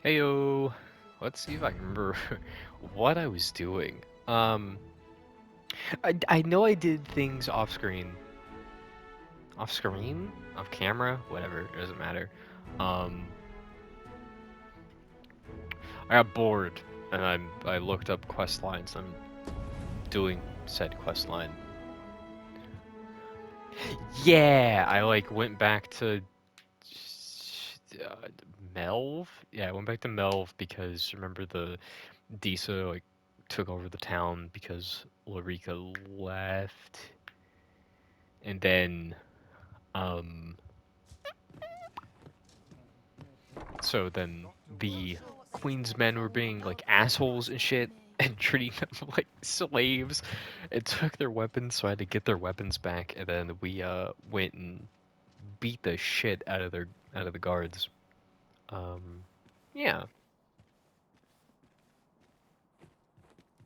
Heyo, let's see if I can remember what I was doing. I know I did things off screen, off camera, whatever. It doesn't matter. Um, I got bored and I looked up quest lines. I'm doing said quest line. Yeah, I like went back to uh, Melv. Yeah, I went back to Melv because remember the Disa like took over the town because Larica left, and then um, so then the Queen's men were being like assholes and shit and treating them like slaves and took their weapons, so I had to get their weapons back, and then we went and beat the shit out of the guards. Um, yeah.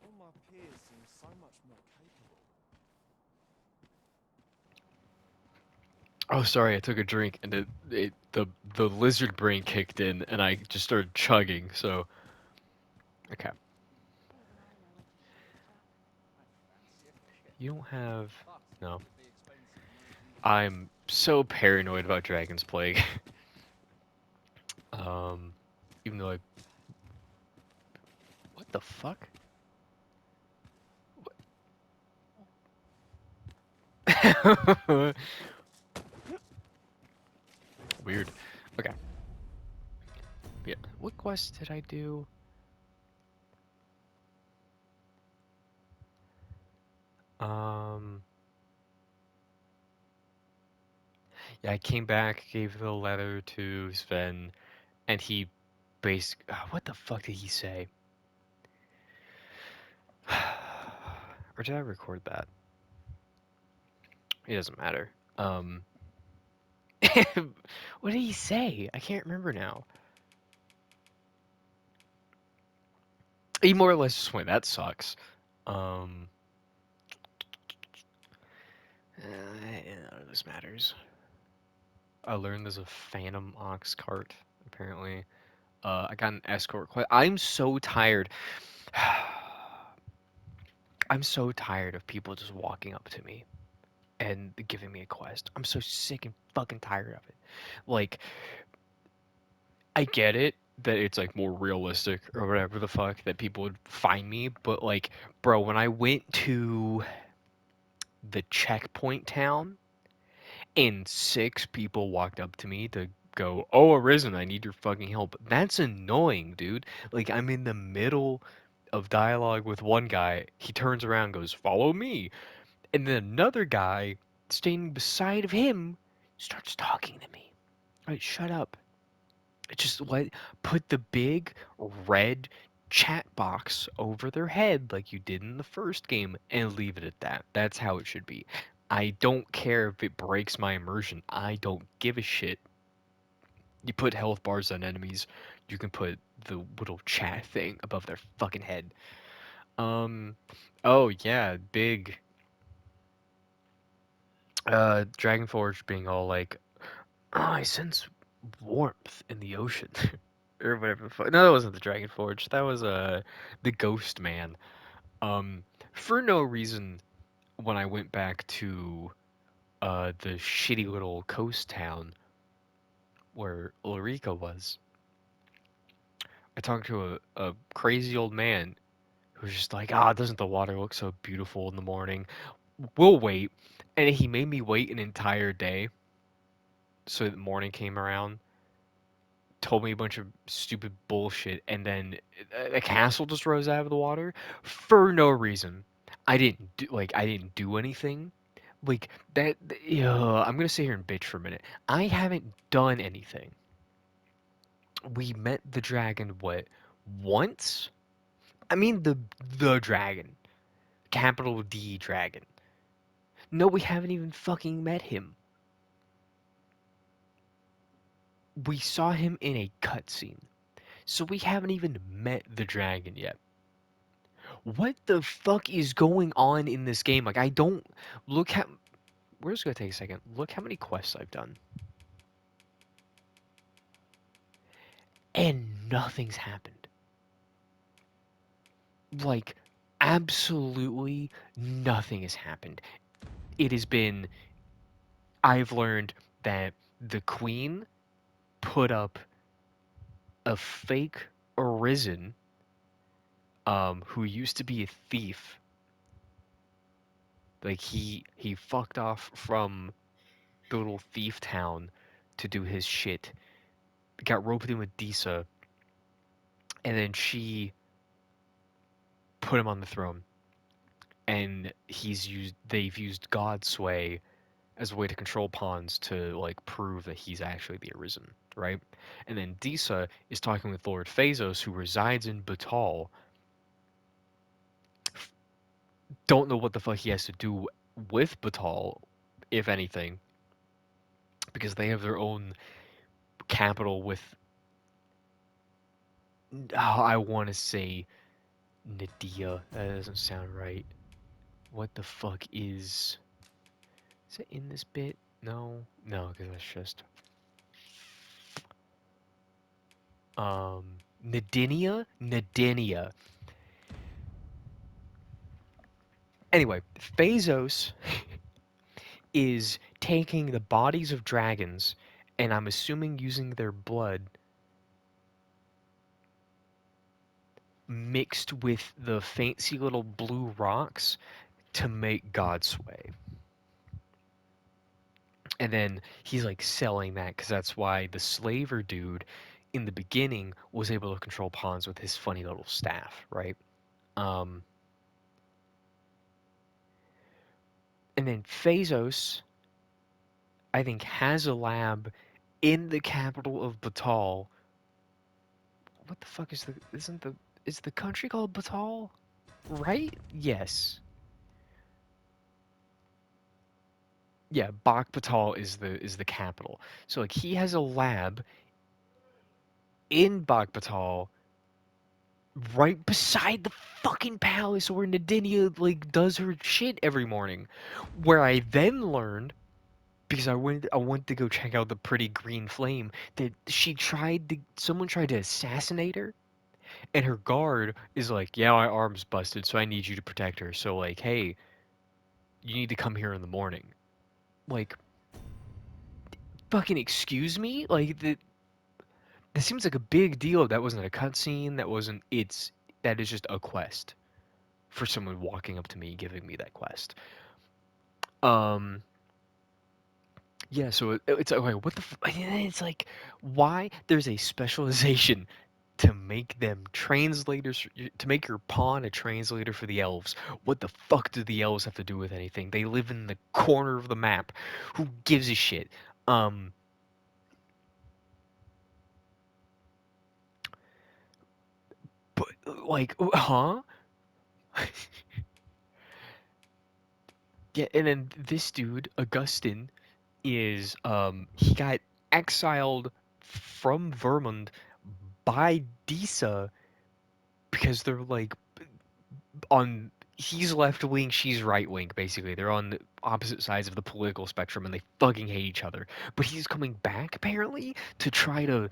All my peers seem so much more capable. Oh, sorry, I took a drink and the lizard brain kicked in and I just started chugging. So, okay. You don't have no. I'm so paranoid about Dragon's Plague. um, even though I what the fuck? Weird. Okay. Yeah. What quest did I do? Um. Yeah, I came back, gave the letter to Sven, and he what the fuck did he say? Or did I record that? It doesn't matter. What did he say? I can't remember now. He more or less just went, that sucks. Um, none of this matters. I learned there's a Phantom Ox cart, apparently. I got an escort quest. I'm so tired. I'm so tired of people just walking up to me and giving me a quest. I'm so sick and fucking tired of it. Like, I get it that it's like more realistic or whatever the fuck that people would find me, but like, bro, when I went to the checkpoint town and six people walked up to me to go, "Oh, Arisen, I need your fucking help." That's annoying, dude. Like, I'm in the middle of dialogue with one guy. He turns around and goes, "Follow me." And then another guy standing beside of him starts talking to me. All right, shut up. Just put the big red chat box over their head like you did in the first game and leave it at that. That's how it should be. I don't care if it breaks my immersion. I don't give a shit. You put health bars on enemies, you can put the little chat thing above their fucking head. Um oh yeah, big Dragonforge being all like, "Oh, I sense warmth in the ocean." Or whatever the fuck. No, that wasn't the Dragon Forge. That was the Ghost Man. For no reason, when I went back to the shitty little coast town where Ulrika was, I talked to a crazy old man who was just like, "Ah, doesn't the water look so beautiful in the morning? We'll wait." And he made me wait an entire day so that morning came around, told me a bunch of stupid bullshit, and then a castle just rose out of the water for no reason. I didn't do anything. Like that. I'm gonna sit here and bitch for a minute. I haven't done anything. We met the dragon what once? I mean the dragon, capital D dragon. No, we haven't even fucking met him. We saw him in a cutscene, so we haven't even met the dragon yet. What the fuck is going on in this game? Like, I don't look how. We're just gonna take a second. Look how many quests I've done, and nothing's happened. Like, absolutely nothing has happened. It has been. I've learned that the queen put up a fake arisen, who used to be a thief. Like he fucked off from the little thief town to do his shit. Got roped in with Disa, and then she put him on the throne. And they've used God's sway as a way to control pawns to like prove that he's actually the Arisen, right? And then Disa is talking with Lord Phazos, who resides in Batal. Don't know what the fuck he has to do with Batal, if anything, because they have their own capital with. Oh, I want to say Nadia. That doesn't sound right. What the fuck is it in this bit? No, no, because that's just Nadinia. Nadinia. Anyway, Phazos is taking the bodies of dragons, and I'm assuming using their blood mixed with the fancy little blue rocks to make Godsway. And then he's like selling that because that's why the slaver dude in the beginning was able to control pawns with his funny little staff, right? Um, and then Phazos, I think, has a lab in the capital of Batal. What the fuck is the country called Batal? Right? Yes. Yeah, Bak Batal is the capital. So like he has a lab in Bak Batal right beside the fucking palace where Nadinia like does her shit every morning. Where I then learned, because I went to go check out the pretty green flame, that someone tried to assassinate her, and her guard is like, yeah, my arm's busted, so I need you to protect her. So like, hey, you need to come here in the morning. Like, fucking excuse me? Like that seems like a big deal. That wasn't a cutscene. That is just a quest for someone walking up to me giving me that quest. Um, yeah, so it's okay. What the? It's like, why there's a specialization to make them translators, to make your pawn a translator for the elves. What the fuck do the elves have to do with anything? They live in the corner of the map. Who gives a shit? Um, but like, huh? Yeah, and then this dude, Augustin, is he got exiled from Vermund by Disa because they're like on he's left wing, she's right wing, basically. They're on the opposite sides of the political spectrum and they fucking hate each other. But he's coming back apparently to try to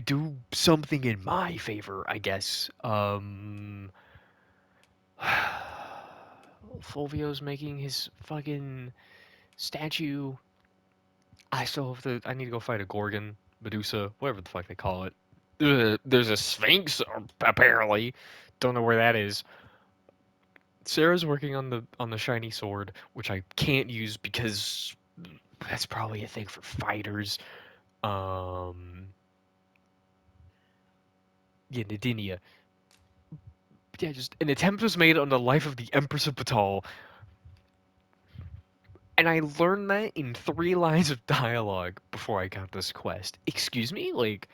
do something in my favor, I guess. Fulvio's making his fucking statue. I need to go fight a Gorgon, Medusa, whatever the fuck they call it. There's a Sphinx, apparently. Don't know where that is. Sarah's working on the shiny sword, which I can't use because that's probably a thing for fighters. Um, yeah, Nadinia. Yeah, just an attempt was made on the life of the Empress of Batal, and I learned that in 3 lines of dialogue before I got this quest. Excuse me, like,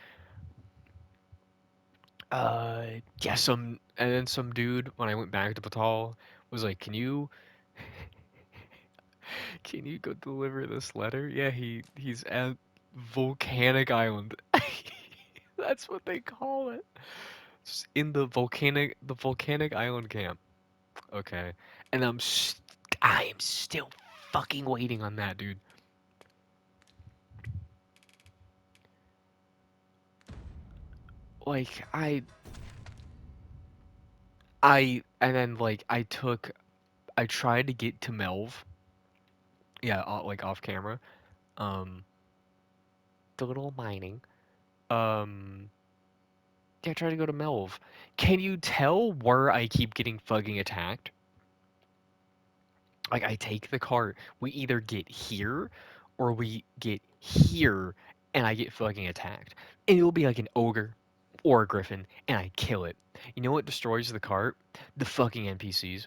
yeah, and then some dude when I went back to Batal was like, can you go deliver this letter? Yeah, he's at Volcanic Island. That's what they call it. Just in the volcanic island camp. Okay. And I am still fucking waiting on that, dude. like and then like I tried to get to Melv, yeah, like off camera, um, the little mining, yeah, I tried to go to Melv. Can you tell where I keep getting fucking attacked? Like I take the cart, we either get here or we get here and I get fucking attacked. And it'll be like an ogre or a griffin and I kill it. You know what destroys the cart? The fucking NPCs.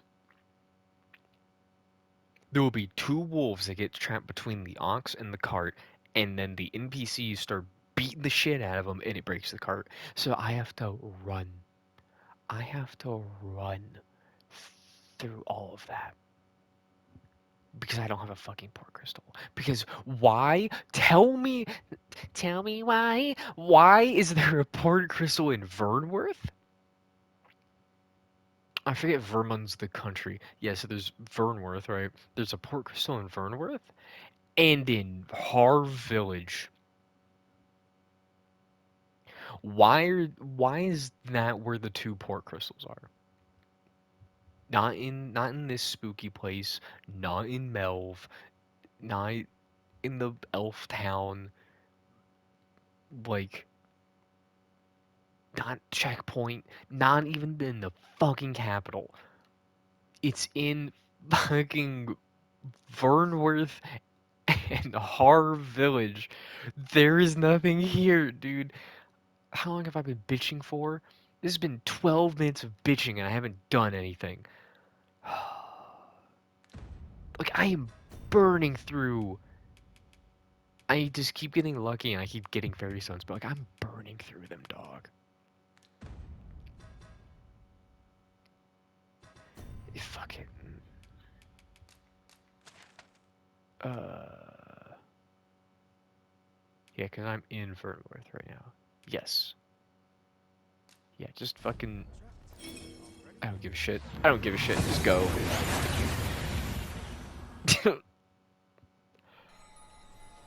There will be two wolves that get trapped between the ox and the cart, and then the NPCs start beating the shit out of them and it breaks the cart. So I have to run. I have to run through all of that. Because I don't have a fucking port crystal. Because why? Tell me why? Why is there a port crystal in Vernworth? I forget Vermon's the country. Yeah, so there's Vernworth, right? There's a port crystal in Vernworth and in Harv Village. Why is that where the two port crystals are? Not in this spooky place, not in Melv, not in the elf town, like not checkpoint, not even in the fucking capital. It's in fucking Vernworth and Harv Village. There is nothing here, dude. How long have I been bitching for? This has been 12 minutes of bitching and I haven't done anything. Like, I am burning through. I just keep getting lucky and I keep getting fairy stones, but like, I'm burning through them, dog. Fuck it. Uh, yeah, because I'm in Fernworth right now. Yes. Yeah, just fucking. I don't give a shit. I don't give a shit. Just go.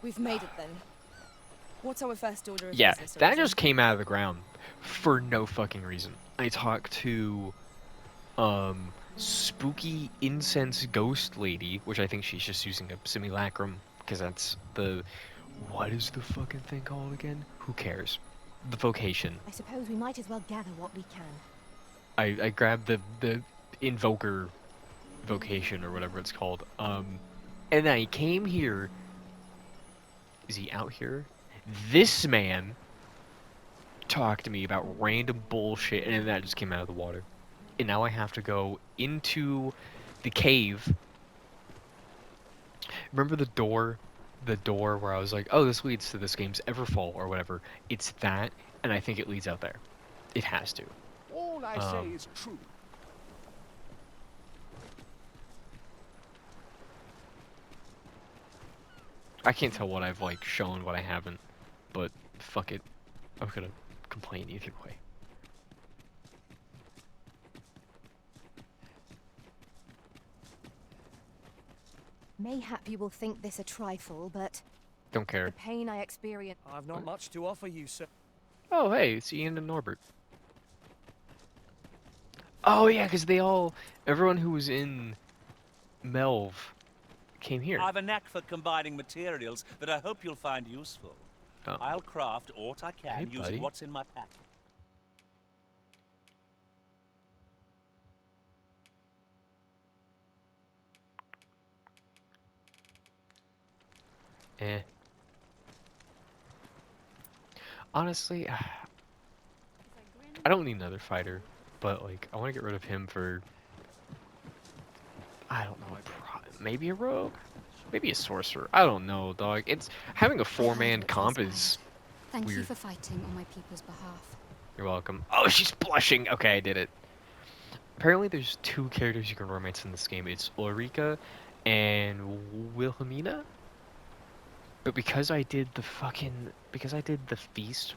We've made it then. What's our first order of Yeah, business, that Arisen? just came out of the ground for no fucking reason. I talked to spooky incense ghost lady, which I think she's just using a simulacrum because that's the what is the fucking thing called again? Who cares? The vocation. I suppose we might as well gather what we can. I grabbed the invoker vocation or whatever it's called. And I came here. Is he out here? This man talked to me about random bullshit, and then that just came out of the water. And now I have to go into the cave. Remember the door? The door where I was like, oh, this leads to this game's Everfall or whatever. It's that, and I think it leads out there. It has to. All I say is true. I can't tell what I've like shown, what I haven't, but fuck it. I'm gonna complain either way. Mayhap you will think this a trifle, but Don't care. the pain I experience. I've not much to offer you, sir. Oh, hey, it's Ian and Norbert. Oh yeah, because everyone who was in Melv came here. I've a knack for combining materials that I hope you'll find useful. Oh. I'll craft aught I can Hey, using buddy. what's in my pack. Eh. Honestly, I don't need another fighter, but like I want to get rid of him for I don't know, maybe a rogue, maybe a sorcerer. I don't know, dog. It's having a I heard four-man what comp transpired. is Thank you weird. for fighting on my people's behalf. You're welcome. Oh, she's blushing. Okay, I did it. Apparently, there's two characters you can romance in this game. It's Ulrika and Wilhelmina. But because I did the feast,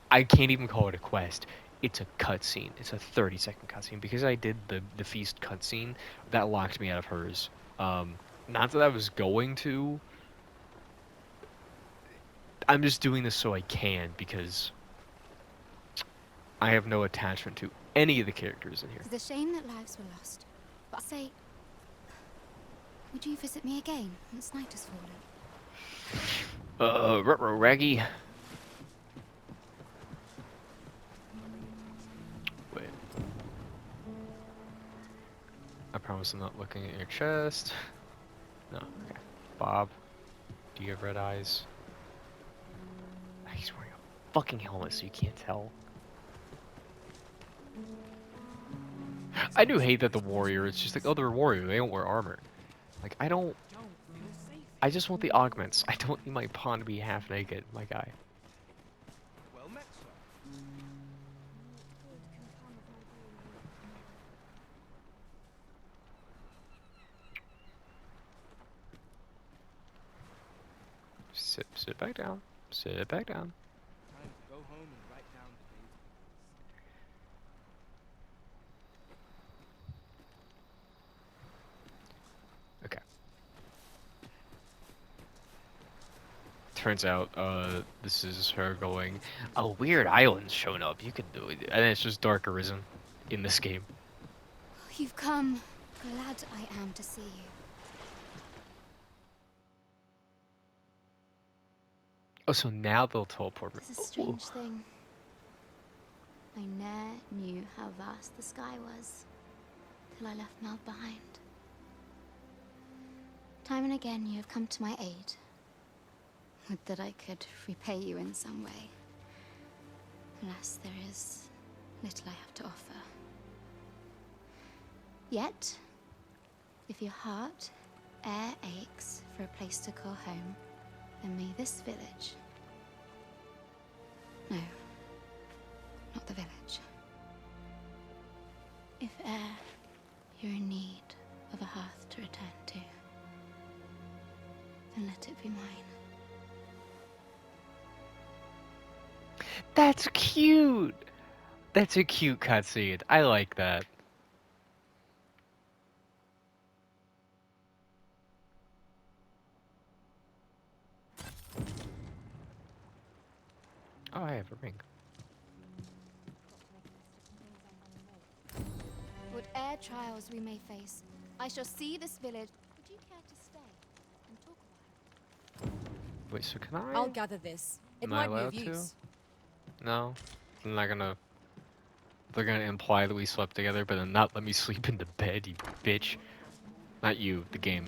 I can't even call it a quest. It's a cutscene. It's a 30-second cutscene. Because I did the feast cutscene, that locked me out of hers. Not that I was going to. I'm just doing this so I can because I have no attachment to any of the characters in here. It's a shame that lives were lost. But I say, would you visit me again once night has fallen? Ruh-roh, Raggy. Wait. I promise I'm not looking at your chest. No, okay. Bob, do you have red eyes? He's wearing a fucking helmet so you can't tell. I do hate that the warrior, it's just like, oh, they're a warrior, they don't wear armor. Like, I just want the augments. I don't need my pawn to be half naked, my guy. Well met, sir. Sit back down. Sit back down. Time to go home and write down the date. Okay. Turns out, this is her going, a weird island's shown up. You can do it. And it's just Dark Arisen in this game. You've come. Glad I am to see you. Oh, so now they'll teleport me. It's a strange thing. I ne'er knew how vast the sky was till I left Mel behind. Time and again you have come to my aid. Would that I could repay you in some way. Alas, there is little I have to offer. Yet, if your heart e'er aches for a place to call home, then may this village... No, not the village. If e'er you're in need of a hearth to return to, then let it be mine. That's cute! That's a cute cutscene. I like that. Oh, I have a ring. Whate'er trials we may face, I shall see this village. Would you care to stay and talk a while? Wait, so can I? I'll gather this. It Am I might be of allowed to? use. No? I'm not gonna... They're gonna imply that we slept together, but then not let me sleep in the bed, you bitch. Not you, the game.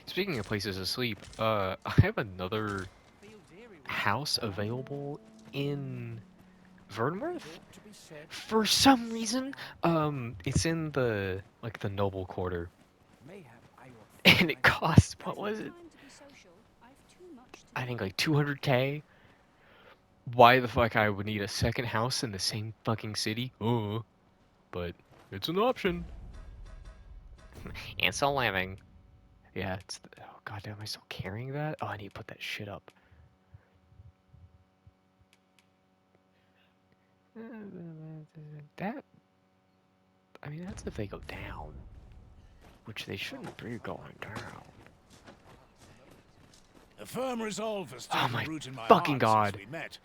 Speaking of places to sleep, I have another house available in Vernworth? For some reason, it's in the, like, the noble quarter. And it costs, what was it? I think like 200k? Why the fuck I would need a second house in the same fucking city? Oh, but it's an option. It's a living. Yeah, it's. Oh goddamn, am I still carrying that? Oh, I need to put that shit up. That. I mean, that's if they go down, which they shouldn't be going down. A firm resolve has Oh taken my root in my fucking heart God. since we met.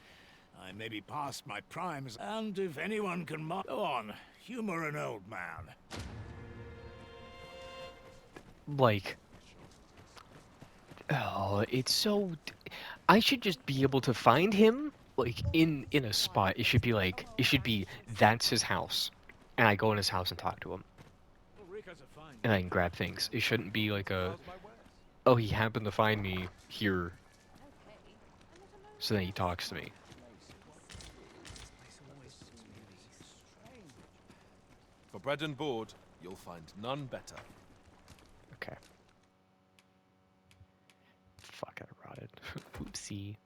I may be past my prime, and if anyone can go on, humor an old man. Like. Oh, it's so. I should just be able to find him, like, in a spot. It should be like, that's his house. And I go in his house and talk to him. And I can grab things. It shouldn't be like a, oh, he happened to find me here. So then he talks to me. For bread and board, you'll find none better. Okay. Fuck, I rotted. Oopsie.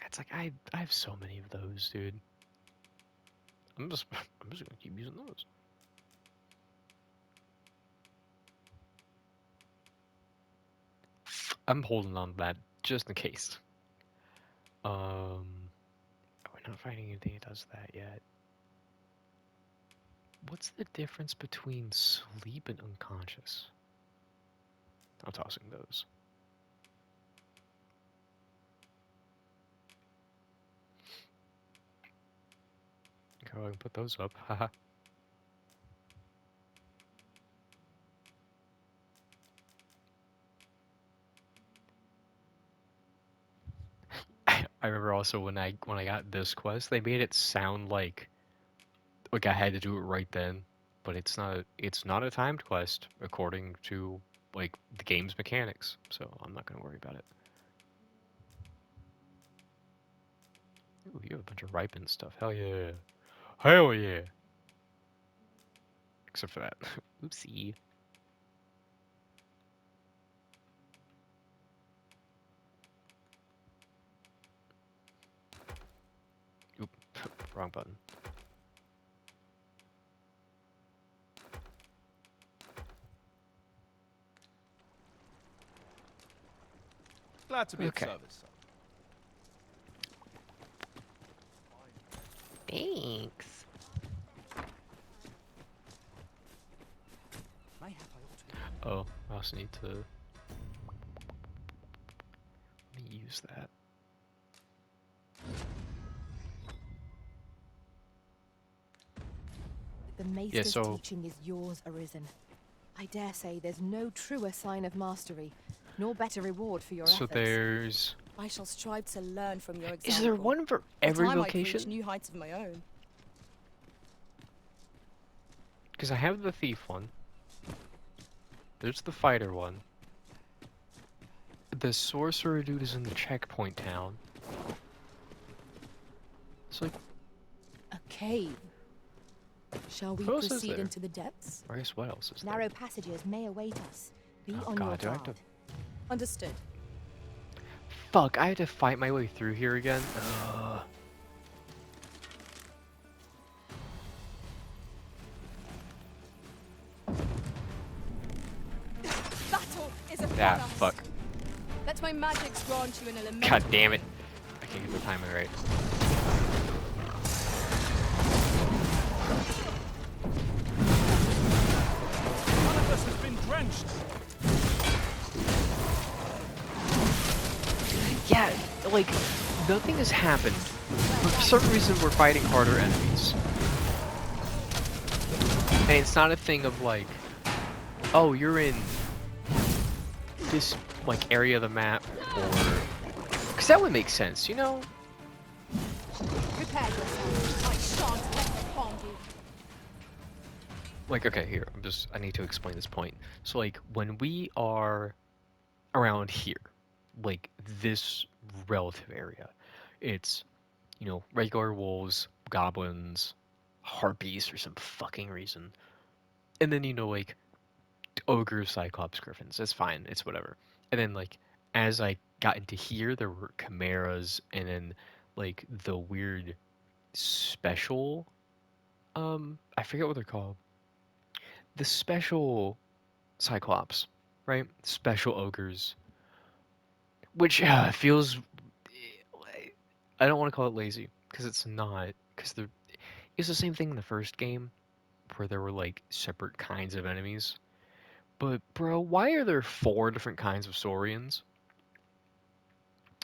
It's like, I have so many of those, dude. I'm just gonna keep using those. I'm holding on to that just in case. We're not finding anything that does that yet. What's the difference between sleep and unconscious? I'm tossing those. how I can put those up. Haha. I remember also when I got this quest, they made it sound like I had to do it right then, but it's not a timed quest according to like the game's mechanics. So I'm not gonna worry about it. Ooh, you have a bunch of ripened stuff. Hell yeah. Hell yeah. Except for that. Oopsie. Oop. Wrong button. Glad to be of Okay. service. Thanks. Mayhap I ought to. Oh, I also need to let me use that. The Maester's so- teaching is yours, Arisen. I dare say there's no truer sign of mastery, nor better reward for your So efforts. there's... I shall strive to learn from your example. Is there one for In every time I reach vocation? new heights of my own. Because I have the thief one. There's the fighter one. The sorcerer dude is in the checkpoint town. It's like, A cave. Shall we What else is proceed there? into the depths? I guess what else is Narrow there? passages may await us. Be Oh on god, your do I have guard. to... Understood. Fuck, I had to fight my way through here again? Battle is upon Ah, us. fuck. Let my magics grant you an elemental. God damn it. I can't get the timing right. One of us has been drenched. Yeah, like, nothing has happened. But for some reason, we're fighting harder enemies. And it's not a thing of like, oh, you're in this, like, area of the map, or... Because that would make sense, you know? Prepare yourself. I shan't let them harm you. Like, okay, here, I need to explain this point. So, like, when we are around here, like, this relative area, it's, you know, regular wolves, goblins, harpies for some fucking reason. And then, you know, like, ogres, cyclops, griffins. That's fine. It's whatever. And then, like, as I got into here, there were chimeras, and then, like, the weird special, I forget what they're called. The special cyclops, right? Special ogres, which feels, I don't want to call it lazy, because it's not, because it's the same thing in the first game, where there were, like, separate kinds of enemies. But, bro, why are there 4 different kinds of saurians?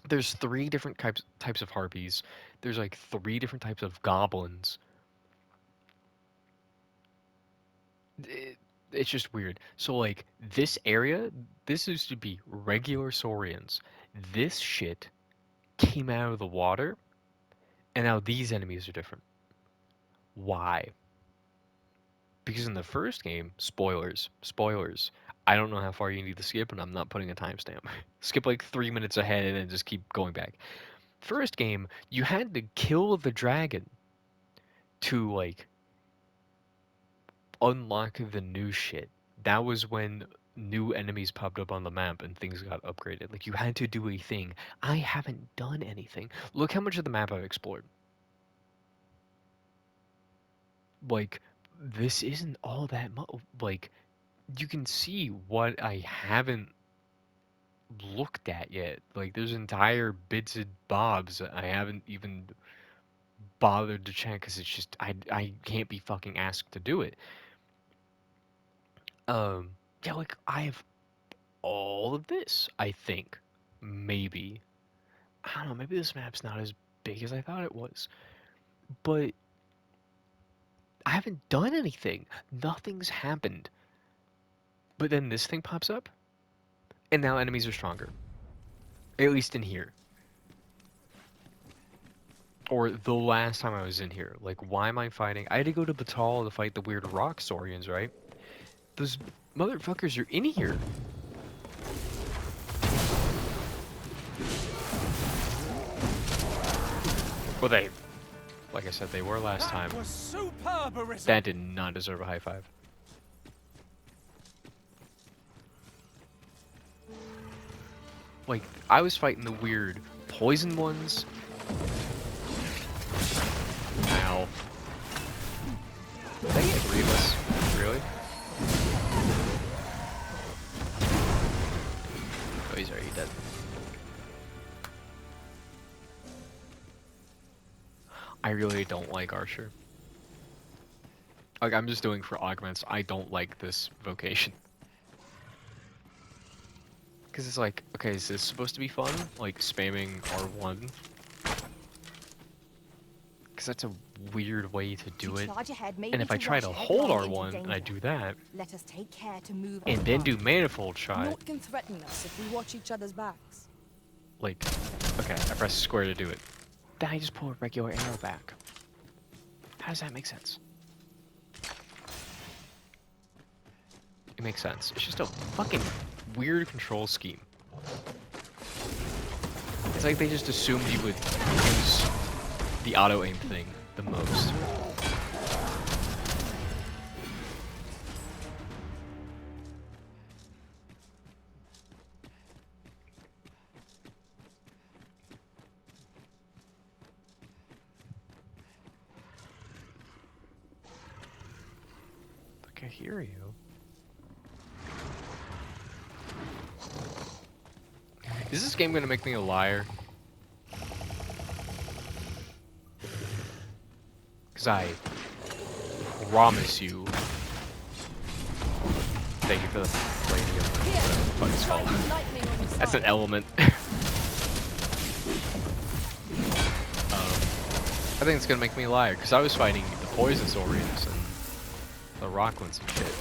There's 3 different types of harpies. There's, like, 3 different types of goblins. It's just weird. So, like, this area, this used to be regular saurians. This shit came out of the water, and now these enemies are different. Why? Because in the first game, spoilers, I don't know how far you need to skip, and I'm not putting a timestamp. Skip like 3 minutes ahead and then just keep going back. First game, you had to kill the dragon to, like, unlock the new shit. That was when new enemies popped up on the map and things got upgraded. Like, you had to do a thing. I haven't done anything. Look how much of the map I've explored. Like, this isn't all that much. Like, you can see what I haven't looked at yet. Like, there's entire bits and bobs that I haven't even bothered to check because it's just I can't be fucking asked to do it. Yeah, like, I have all of this, I think. Maybe. I don't know, maybe this map's not as big as I thought it was. But I haven't done anything. Nothing's happened. But then this thing pops up, and now enemies are stronger. At least in here. Or the last time I was in here. Like, why am I fighting? I had to go to Batal to fight the weird rock saurians, right? Those motherfuckers are in here. Well, they, like I said, they were last time. That was superb, Arisen. That did not deserve a high five. Like, I was fighting the weird poison ones. Ow. Did I get 3 of us? Really? Oh, he's already dead. I really don't like Archer. Like, I'm just doing for augments. I don't like this vocation. Because it's like, okay, is this supposed to be fun? Like, spamming R1? Because that's a weird way to do it. And if I try to hold R1 and I do that, let us take care to move and then do manifold shot, Naught can threaten us if we watch each other's backs. like, okay, I press square to do it. Then I just pull a regular arrow back. How does that make sense? It makes sense. It's just a fucking weird control scheme. It's like they just assumed you would use the auto-aim thing the most. Look, I hear you. Is this game gonna make me a liar? Cause I promise you. Thank you for the palladium. Whatever the fuck it's called. That's an element. I think it's gonna make me a liar, cause I was fighting the poison saurians and the rock ones and shit.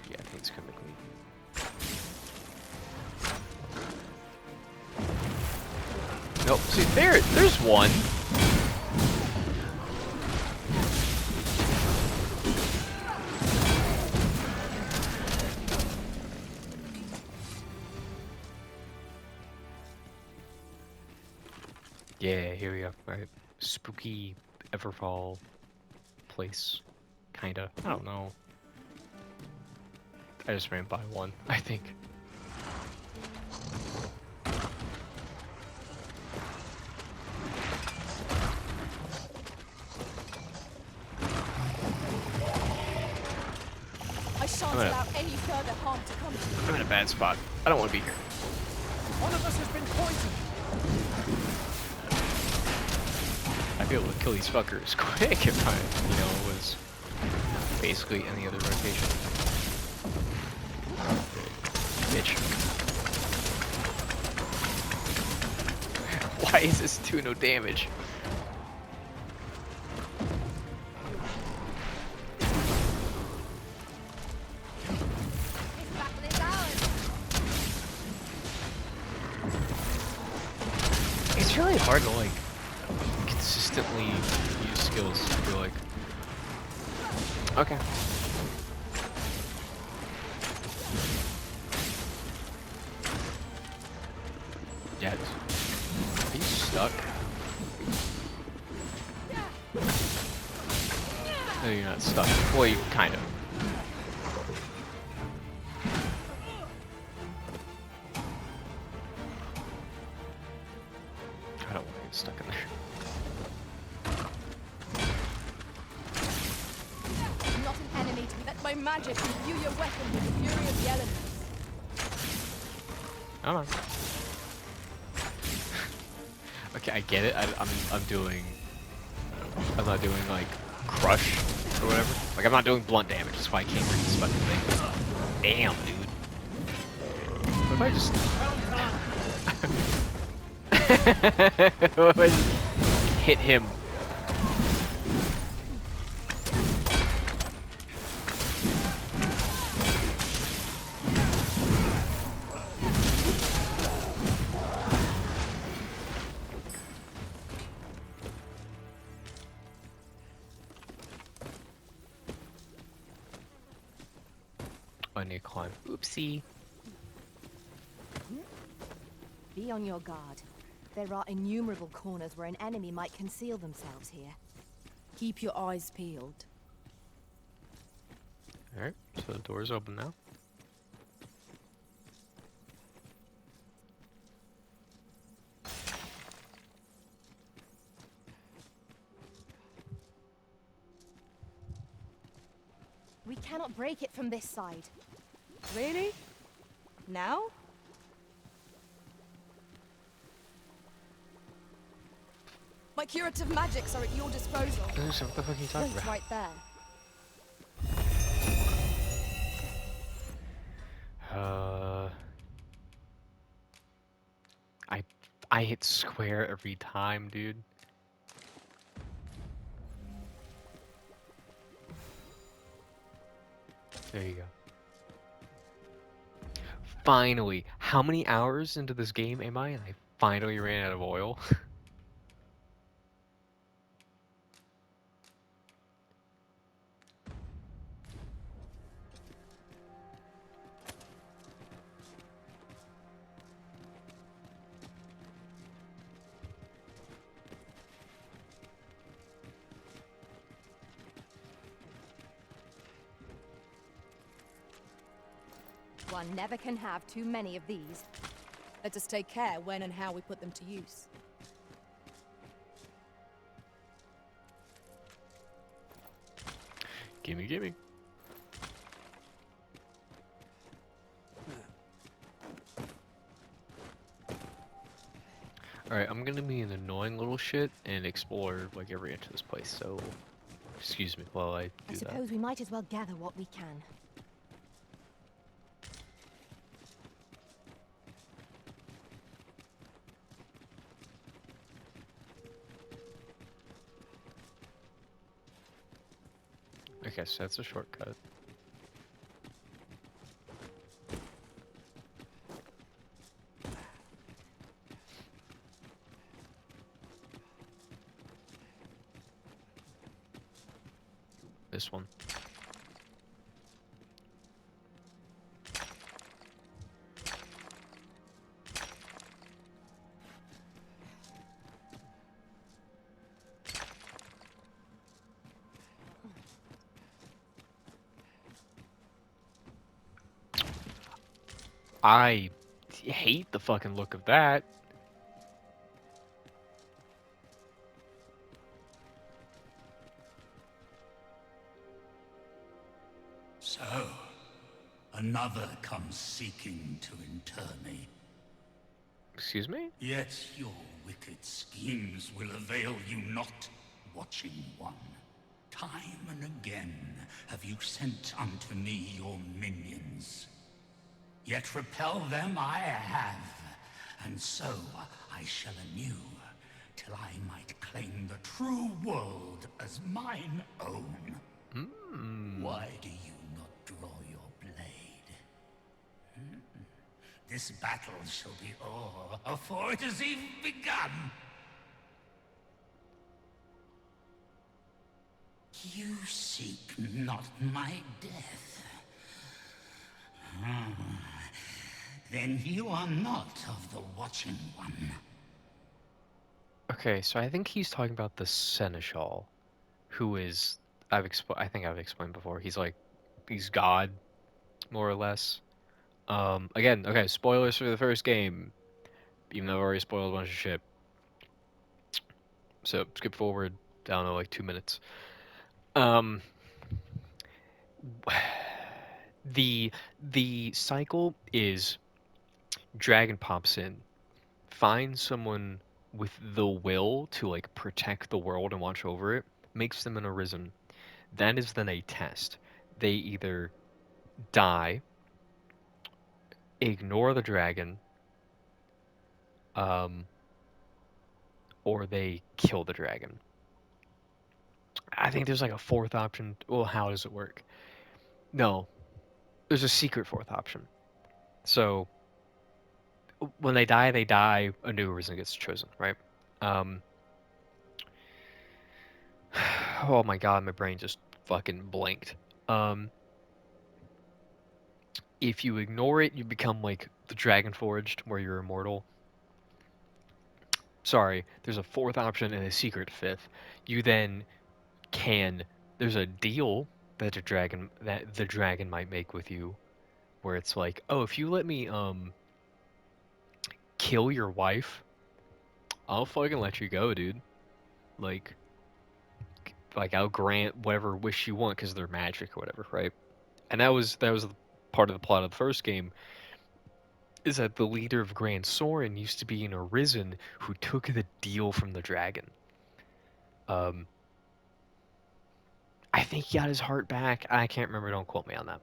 Yeah, I think it's gonna make me. Nope. See, there's one. Yeah, here we go. Alright. Spooky Everfall place. Kinda. I don't know. I just ran by one, I think. I shan't I'm gonna- allow any further harm to come to you. I'm in a bad spot. I don't want to be here. One of us has been poisoned. I'd be able to kill these fuckers quick if I, was basically any other rotation. Bitch. Why is this do no damage? It's really hard to like consistently use skills, I feel like. Okay. Yeah, are you stuck? No, you're not stuck. Well, you kind of. I don't want to get stuck in there. Not an enemy to me. Let my magic imbue your weapon with the fury of the elements. I don't know. Okay, I get it. I'm doing. I'm not doing like crush or whatever. Like I'm not doing blunt damage. That's why I can't read this fucking thing. Damn, dude. What if I just? Hit him. I need to climb. Oopsie. Be on your guard. There are innumerable corners where an enemy might conceal themselves here. Keep your eyes peeled. Alright, so the door's open now. We cannot break it from this side. Really? Now? My curative magics are at your disposal. So what the fuck are you talking Wait about? right there. Uh, I hit square every time, dude. There you go. Finally, how many hours into this game am I? And I finally ran out of oil. One never can have too many of these. Let us take care when and how we put them to use. Gimme, gimme. Alright, I'm gonna be an annoying little shit and explore like every inch of this place, so excuse me while I I do that. suppose we might as well gather what we can. Okay, so that's a shortcut. This one. I hate the fucking look of that. So, another comes seeking to inter me. Excuse me? Yet your wicked schemes will avail you not, Watching One. Time and again have you sent unto me your minions. Yet repel them I have, and so I shall anew, till I might claim the true world as mine own. Why do you not draw your blade? This battle shall be o'er afore it has even begun. You seek not my death. Then you are not of the Watching One. Okay, so I think he's talking about the Seneschal, who is I think I've explained before. He's God, more or less. Again, okay, spoilers for the first game, even though I've already spoiled a bunch of shit. So skip forward, I don't know, like 2 minutes. Um, the cycle is Dragon pops in, finds someone with the will to like protect the world and watch over it, makes them an Arisen. That is then a test. They either die, ignore the dragon, um, or they kill the dragon. I think there's like a fourth option. Well, how does it work? No, there's a secret fourth option. So when they die. A new arisen gets chosen, right? Um, oh my god, my brain just fucking blanked. Um, if you ignore it, you become like the Dragon Forged, where you're immortal. Sorry, there's a fourth option and a secret fifth. You then can. There's a deal that the dragon might make with you, where it's like, oh, if you let me kill your wife, I'll fucking let you go, dude. Like, I'll grant whatever wish you want because they're magic or whatever, right? And that was part of the plot of the first game, is that the leader of Grand Sorin used to be an Arisen who took the deal from the dragon. Um, I think he got his heart back. I can't remember. Don't quote me on that.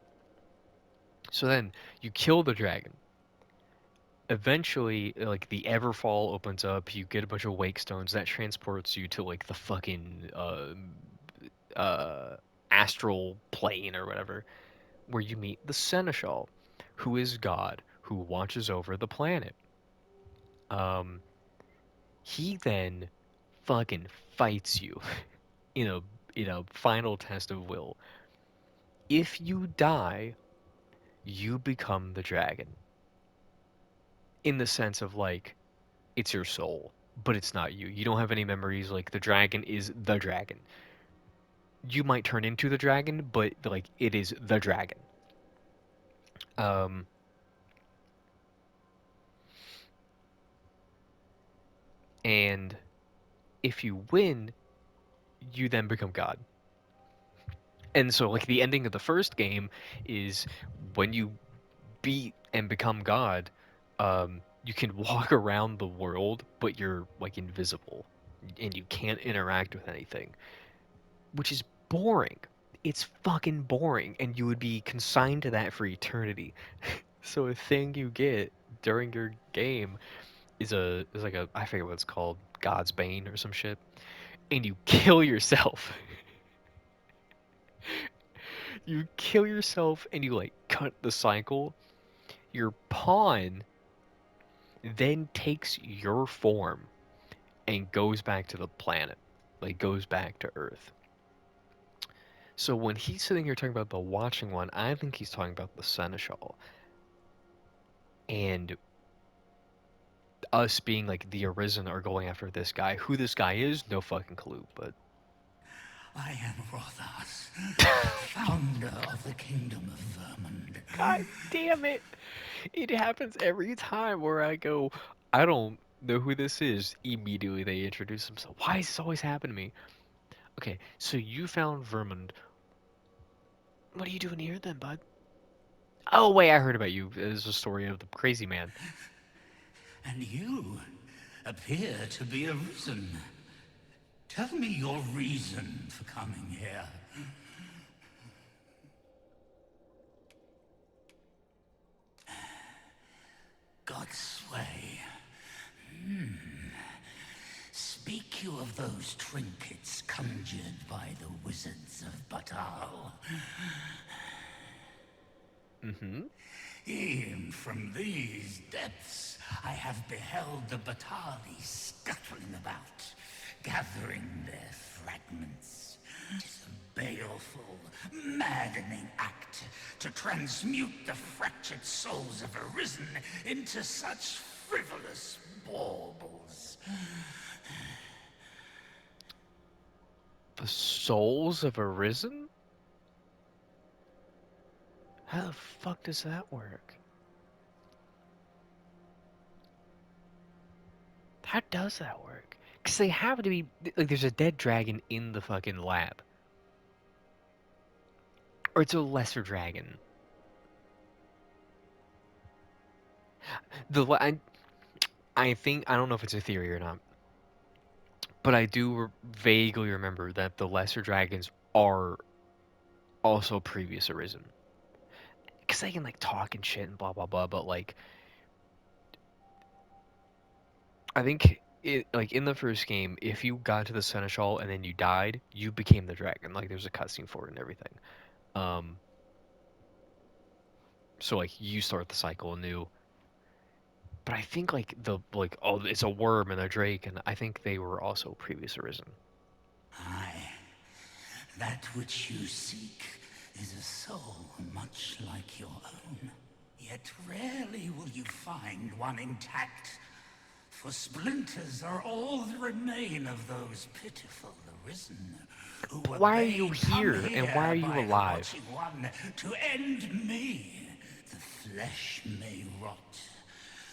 So then you kill the dragon. Eventually, like the Everfall opens up. You get a bunch of wake stones that transports you to like the fucking astral plane or whatever, where you meet the Seneschal, who is God, who watches over the planet. Um, he then fucking fights you in a final test of will. If you die, you become the dragon. In the sense of like it's your soul, but it's not you. You don't have any memories. Like the dragon is the dragon. You might turn into the dragon, but like it is the dragon. Um, and if you win, you then become God. And so like the ending of the first game is when you beat and become God, you can walk around the world, but you're like invisible and you can't interact with anything, which is boring. It's fucking boring, and you would be consigned to that for eternity. So a thing you get during your game is like a, I forget what it's called, God's Bane or some shit, and you kill yourself. You kill yourself and you like cut the cycle. Your pawn then takes your form and goes back to the planet, like goes back to Earth. So when he's sitting here talking about the watching one, I think he's talking about the Seneschal. And us being like the Arisen are going after this guy. Who this guy is, no fucking clue, but I am Rothas, founder of the Kingdom of Vermund. god damn it. It happens every time where I go, I don't know who this is. Immediately they introduce themselves. Why does this always happen to me? Okay, so you found Vermund. What are you doing here then, bud? Oh wait, I heard about you. There's a story of the crazy man. And you appear to be arisen. Tell me your reason for coming here. God's way. Speak you of those trinkets conjured by the wizards of Batal. Mm-hmm. E'en from these depths I have beheld the Batali scuttling about, gathering their fragments. 'Tis a baleful, maddening act to transmute the fractured souls of Arisen into such frivolous baubles. The souls of Arisen? How the fuck does that work? How does that work? Because they have to be like there's a dead dragon in the fucking lab. Or it's a lesser dragon. I think I don't know if it's a theory or not, but I do vaguely remember that the lesser dragons are also previous Arisen. Because they can like talk and shit and blah blah blah, but like I think like in the first game, if you got to the Seneschal and then you died, you became the dragon. Like there's a cutscene for it and everything. Um, so like you start the cycle anew. But I think like oh, it's a worm and a drake, and I think they were also previous arisen. Aye. That which you seek is a soul much like your own. Yet rarely will you find one intact. For splinters are all that remain of those pitiful arisen. Who were Why are you bade come here, and why are you by the alive? Watching One to end me. The flesh may rot,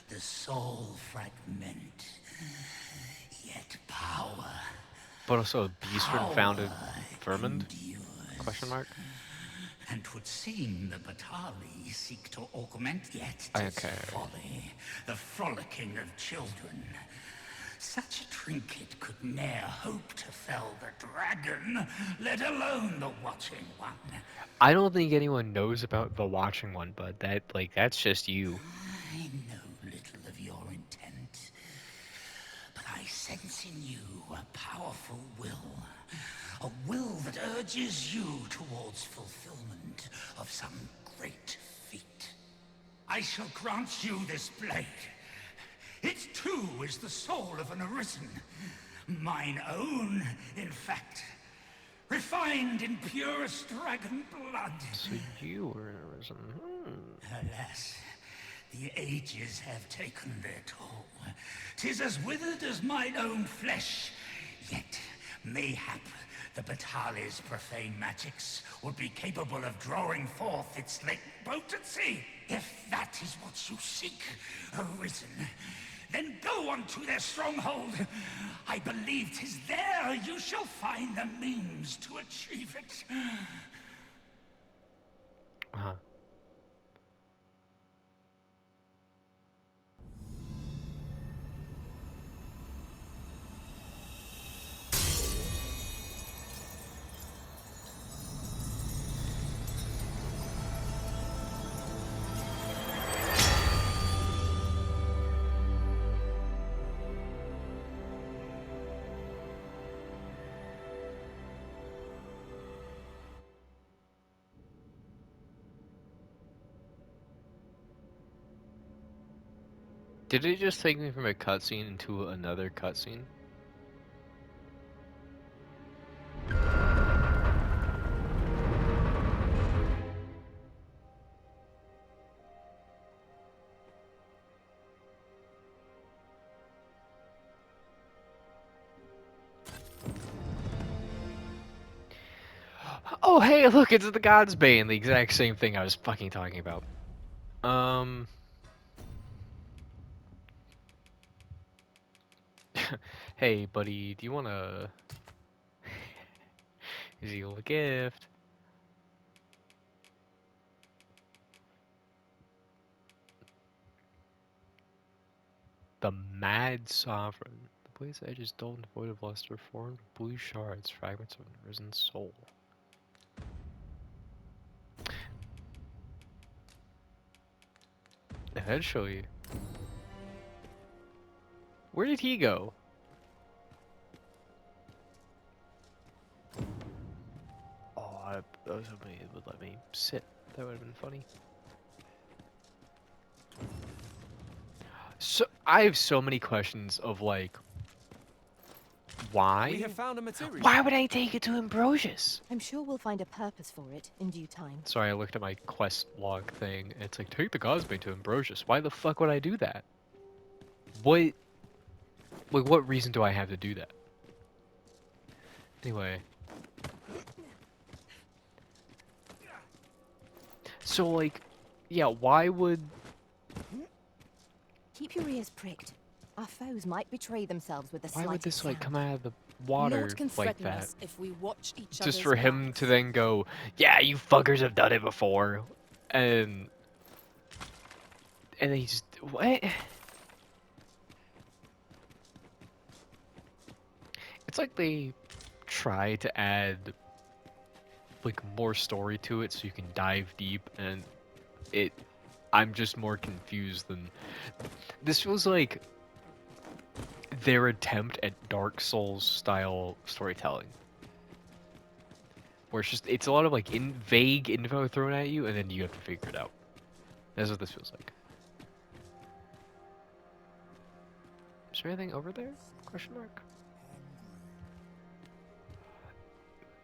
the soul fragment, yet power. But also, Beastren founded Vermund? Endures. Question mark. And 'twould seem the Batali seek to augment, yet 'tis Okay. folly, the frolicking of children. Such a trinket could ne'er hope to fell the dragon, let alone the Watching One. I don't think anyone knows about the Watching One, but that's just you. I know little of your intent, but I sense in you a powerful will. A will that urges you towards fulfillment of some great feat. I shall grant you this blade. It too is the soul of an arisen. Mine own, in fact. Refined in purest dragon blood. So you were an arisen. Alas, the ages have taken their toll. 'Tis as withered as mine own flesh. Yet, mayhap, the Batali's profane magics would be capable of drawing forth its latent potency. If that is what you seek, arisen, then go on to their stronghold. I believe 'tis there you shall find the means to achieve it. Uh-huh. Did it just take me from a cutscene into another cutscene? Oh, hey, look, it's the God's Bane, the exact same thing I was fucking talking about. Hey, buddy, do you wanna... Is he a gift? The Mad Sovereign. The blade's edge is dull and devoid of luster, formed of blue shards, fragments of an arisen soul. Eventually. Where did he go? Oh, I was hoping it would let me sit. That would have been funny. So, I have so many questions of like, why? We have found a material. Why would I take it to Ambrosius? I'm sure we'll find a purpose for it in due time. Sorry, I looked at my quest log thing. And it's like, take the God's Bane to Ambrosius. Why the fuck would I do that? What? Like, what reason do I have to do that? Anyway. So, like, yeah, why would... Keep your ears pricked. Our foes might betray themselves with the Why slightest would this, like, sound. come out of the water Naught can like threaten that? us if we watch each Just other's for him backs. to then go, yeah, you fuckers have done it before. And then he just... What? It's like they try to add like more story to it so you can dive deep, and I'm just more confused than this feels like their attempt at Dark Souls style storytelling. Where it's a lot of like vague info thrown at you, and then you have to figure it out. That's what this feels like. Is there anything over there? Question mark.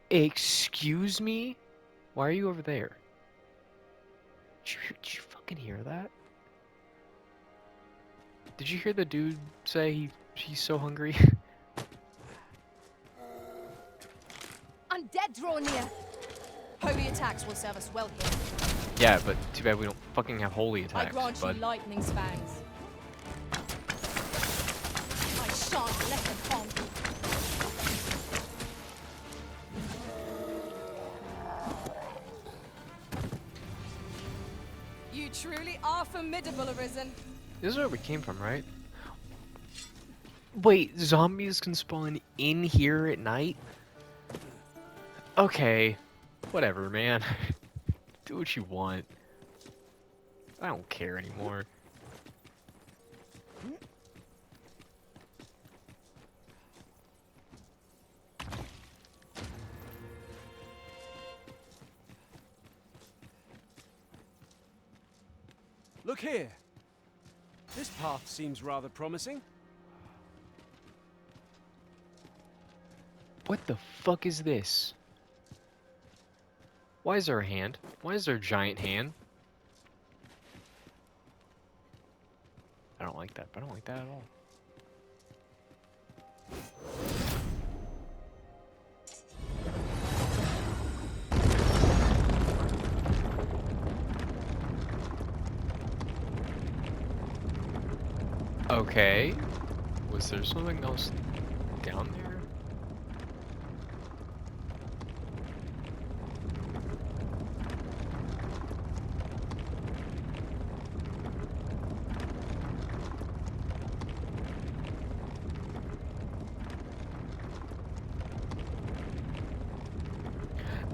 Excuse me? Why are you over there? Did you fucking hear that? Did you hear the dude say he's so hungry? Undead draw near. Holy attacks will serve us well here. Yeah, but too bad we don't fucking have holy I attacks, grant bud. you lightning spangs. I shan't let them harm you. You truly are formidable, Arisen. This is where we came from, right? Wait, zombies can spawn in here at night? Okay. Whatever, man. Do what you want. I don't care anymore. Look here. This path seems rather promising. What the fuck is this? Why is there a hand? Why is there a giant hand? I don't like that. I don't like that at all. Okay. Was there something else down there?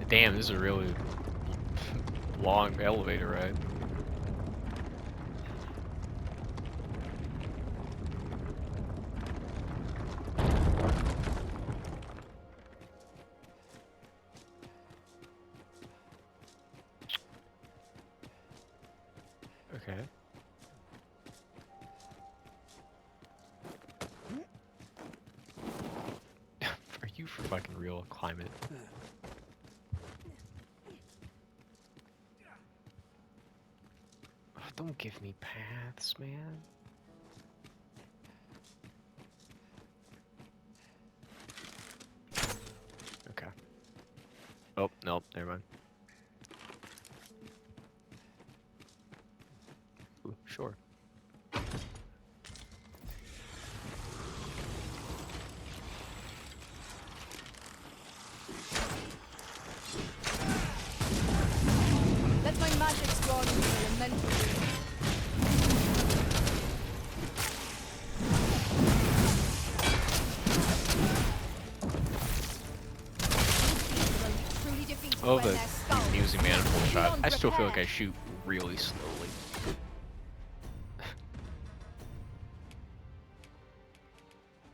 Damn, this is a really long elevator ride. Okay. Are you for fucking real? Climb it. Oh, don't give me paths, man. Okay. Oh, nope, never mind. Ooh, sure. Let my magic spawn you elementally. Truly defeated Oh, when the their skulls using manifold shot. beyond I still feel like repair. I shoot really slowly.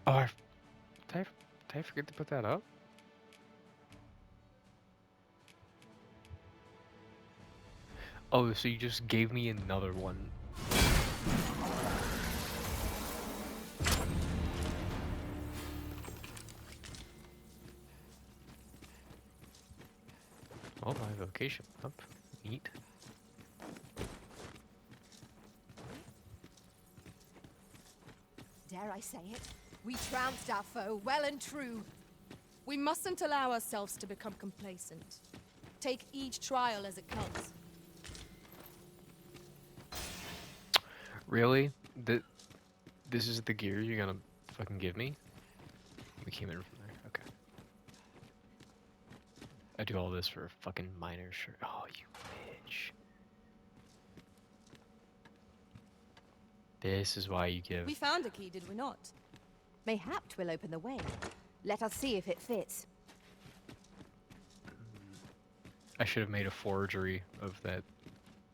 Oh, did I forget to put that up? Oh, so you just gave me another one. Oh, my vocation up. Neat. Dare I say it? We trounced our foe well and true. We mustn't allow ourselves to become complacent. Take each trial as it comes. Really? This is the gear you're gonna fucking give me? We came in from there. Okay. I do all this for a fucking minor shirt. Oh, you bitch. This is why you give. We found a key, did we not? Mayhap 'twill open the way. Let us see if it fits. I should have made a forgery of that,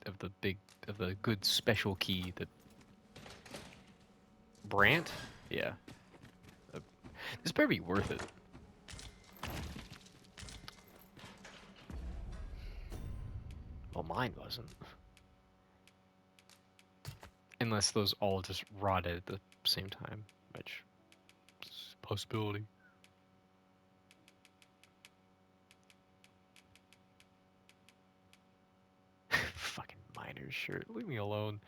of the good special key that. Brant? Yeah. This better be worth it. Well, mine wasn't. Unless those all just rotted at the same time, which is a possibility. Fucking miner's shirt. Leave me alone.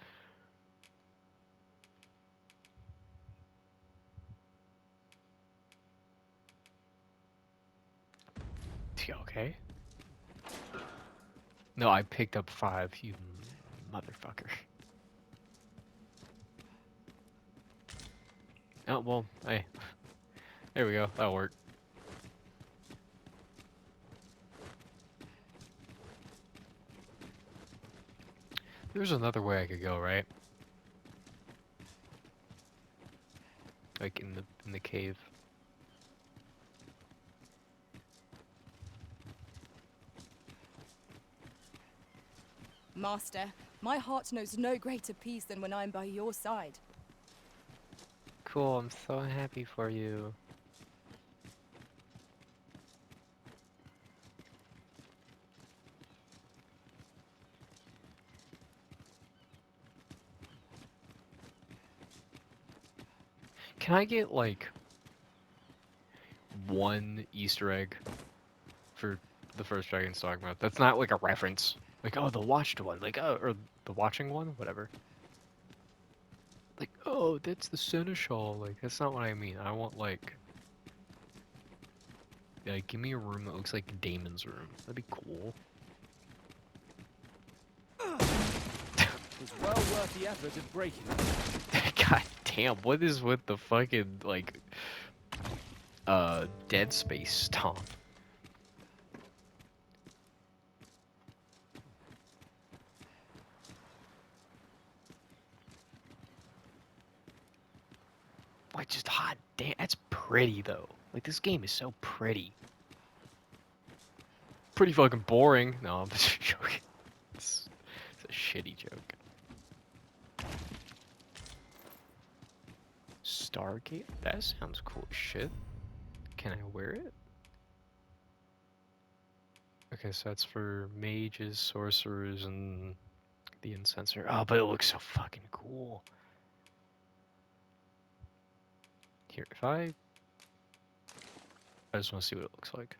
Yeah, okay. No, I picked up 5, you motherfucker. Oh, well, hey. There we go. That'll work. There's another way I could go, right? Like in the cave. Master, my heart knows no greater peace than when I'm by your side. Cool, I'm so happy for you. Can I get like one Easter egg for the first Dragon's Dogma? That's not like a reference. Like, oh, the watched one. Like, oh, or the watching one? Whatever. Like, oh, that's the seneschal. Like, that's not what I mean. I want like give me a room that looks like Damon's room. That'd be cool. It was well worth the effort of breaking it. God damn, what is with the fucking like Dead Space stomp? Like, just hot damn, that's pretty though. Like, this game is so pretty. Pretty fucking boring. No, I'm just joking. It's a shitty joke. Stargate? That sounds cool as shit. Can I wear it? Okay, so that's for mages, sorcerers, and the incenser. Oh, but it looks so fucking cool. Here, if I just want to see what it looks like.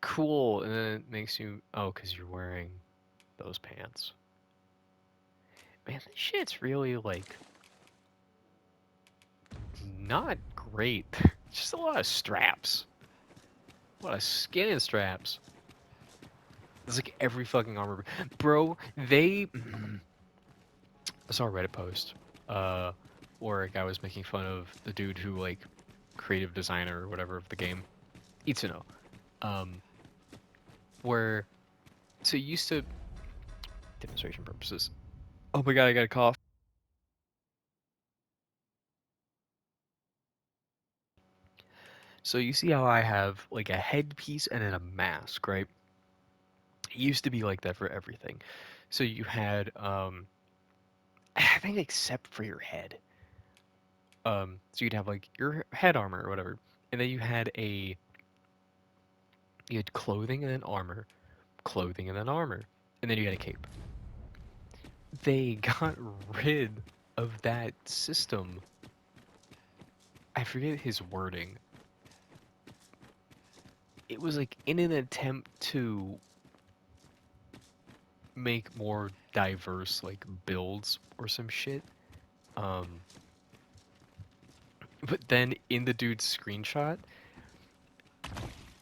Cool, and then it makes you... Oh, because you're wearing those pants. Man, this shit's really, like... not great. Just a lot of straps. A lot of skin and straps. It's like every fucking armor... Bro, they... I saw a Reddit post, where a guy was making fun of the dude who, like, creative designer or whatever of the game, Itsuno. Where... So you used to... Demonstration purposes. Oh my god, I got a cough. So you see how I have like a headpiece and then a mask, right? It used to be like that for everything. So you had I think except for your head. So you'd have like your head armor or whatever. And then you had clothing and then armor, clothing and then armor. And then you had a cape. They got rid of that system. I forget his wording. It was like in an attempt to make more diverse like builds or some shit. But then in the dude's screenshot,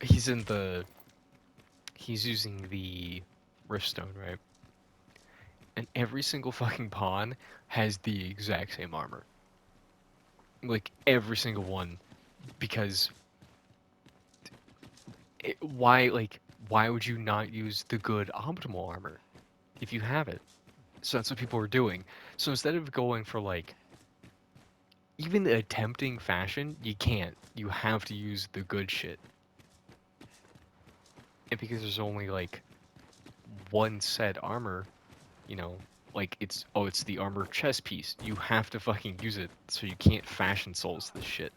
he's using the Riftstone, right? And every single fucking pawn has the exact same armor. Like every single one, because why would you not use the good optimal armor if you have it? So that's what people are doing. So instead of going for like even attempting fashion, you can't. You have to use the good shit. And because there's only like one set armor, you know, like it's the armor chest piece. You have to fucking use it, so you can't fashion souls this shit.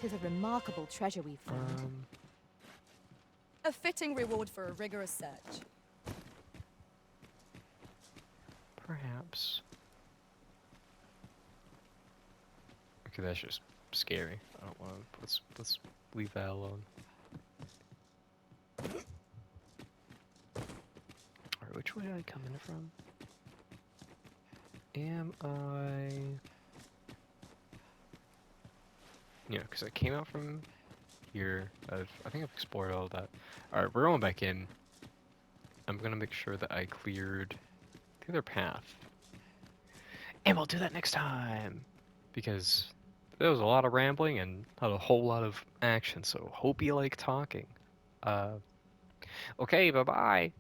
Tis a remarkable treasure we've found. A fitting reward for a rigorous search. Perhaps. Okay, that's just scary. I don't want to. Let's leave that alone. Alright, which way did I come in from? Am I? Yeah, because I came out from here. I think I've explored all of that. Alright, we're going back in. I'm gonna make sure that I cleared the other path. And we'll do that next time! Because there was a lot of rambling and not a whole lot of action, so hope you like talking. Okay, bye-bye!